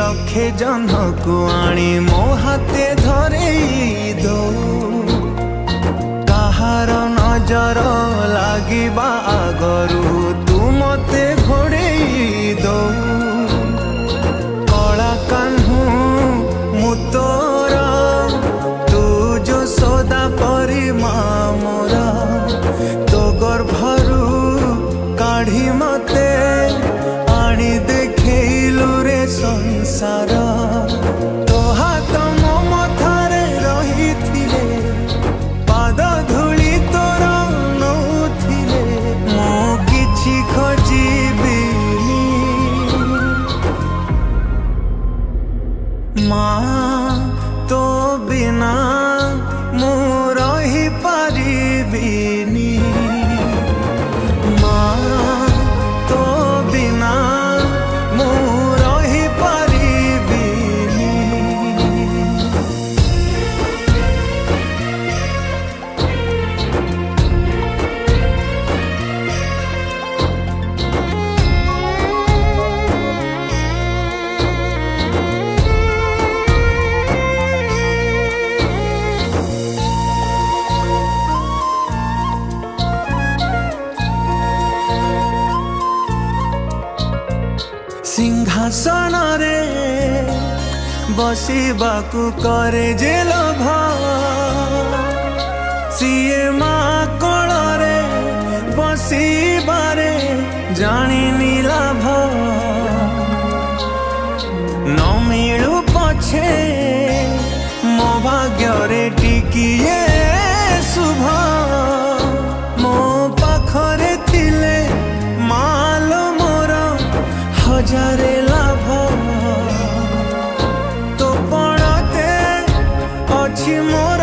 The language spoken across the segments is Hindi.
लक्षे जन को आनी मो हाथे धरे दो कहार नजर लागिबा आगरू तू मते घोड़े दो कला कान्हू मु तोरा तू जो सदा परी मोरा तो गर्भरू काढ़ी मते आनी देखैलु रे संसार तो हाथ मो मथारे रही थिले पाद धूली तोर नौथिले मो किछि खोजिबिनी माँ तो बिना मु रही पारिबिनी सिंहासन रे बसिबाकू करे जे लोभ सीए माँ कोल रे बसिबारे जानी लाभ न मिलू पछे मो भाग्य रे टिकिए शुभ मो पाखरे थिले मालो मोर हजारे लाभ तो पड़ते अच्छी मोर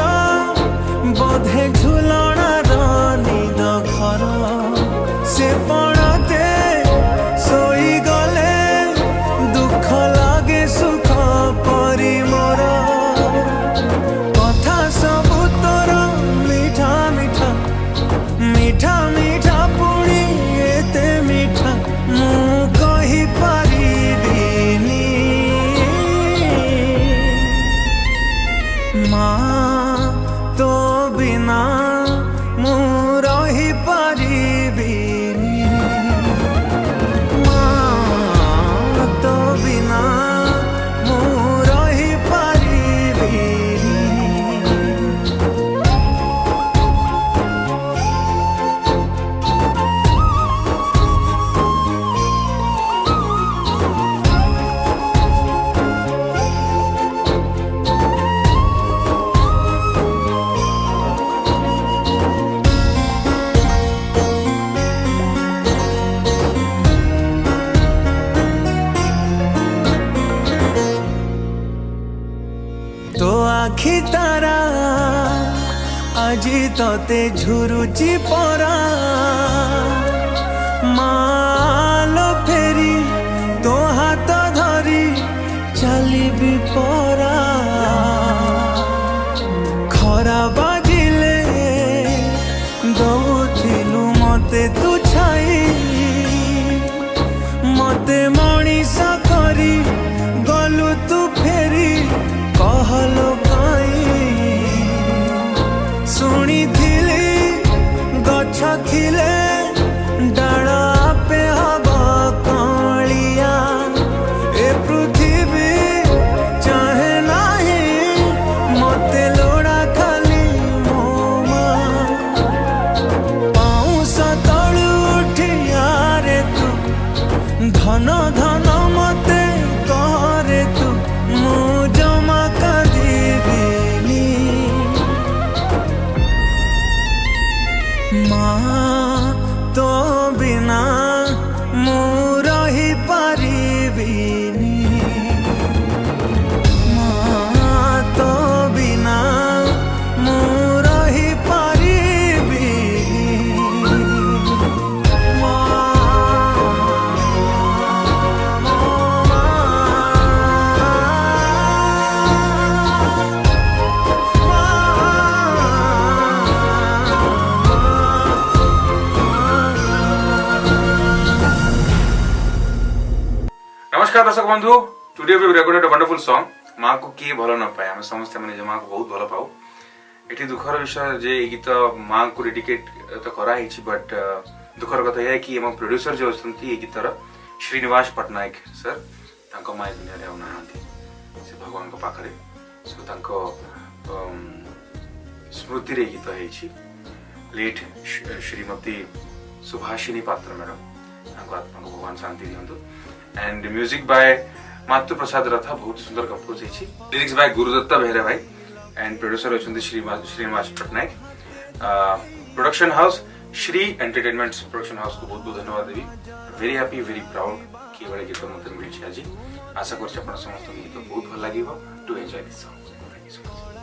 बोधे झुलणार निद घर से पड़ते सोई गले दुख लागे सुख परी मोर कथा सबु तोर मीठा मीठा मीठा मीठा पुणी एते मीठा मु कही पारिबिनी माँ तो बिना मु रही पारिबिनी माँ तो बिना मु रही पारिबिनी। तो आखि तारा आजी तोते झुरुची परा मालो फेरी तो हाथ धरी चलिबी परा खरा बाजिले दौथिलु मते तू छाई मते मणिष करी गलु तू फेरी कहलो काई शुणी गछ थिले डाल आपे हवा कलिया ए पृथ्वी चाहे नहीं मते लोड़ा खाली मो पाउस तलु उठिया रे तू धन धन मते करे तू मु जमा कदिबिनी माँ तो बिना मु रही पारिबिनी माँ तो बिना मु रही पारिबिनी नमस्कार दर्शक बंधु today we recorded a wonderful song माँ को किए भल न पाए आम समस्त मैंने माँ को बहुत भल पाऊ ये दुखर विषय जे गीत माँ को डेडिकेट तो कराई बट दुखर कथा यह कि एम प्रोड्यूसर जो अच्छा ये गीतर श्रीनिवास पट्टनायक सर माँ दुनिया ना से भगवान पाखे सो स्मृति रे गीत है लेट श्रीमती सुभाषिनी पात्र मैडम आत्मा को भगवान शांति दिंतु एंड म्यूजिक बाय मातु प्रसाद रथा बहुत सुंदर कंपोज है लिरिक्स बाय गुरुदत्ता बेहरा भाई एंड प्रोड्यूसर अच्छा Srinivas Pattanaik production house Shri entertainment production house को बहुत बहुत धन्यवाद देवी वेरी हैप्पी वेरी प्राउड कि भाई गीत मत मिली आज आशा कर समस्त गीत बहुत भल लगे to enjoy this song thank you so much.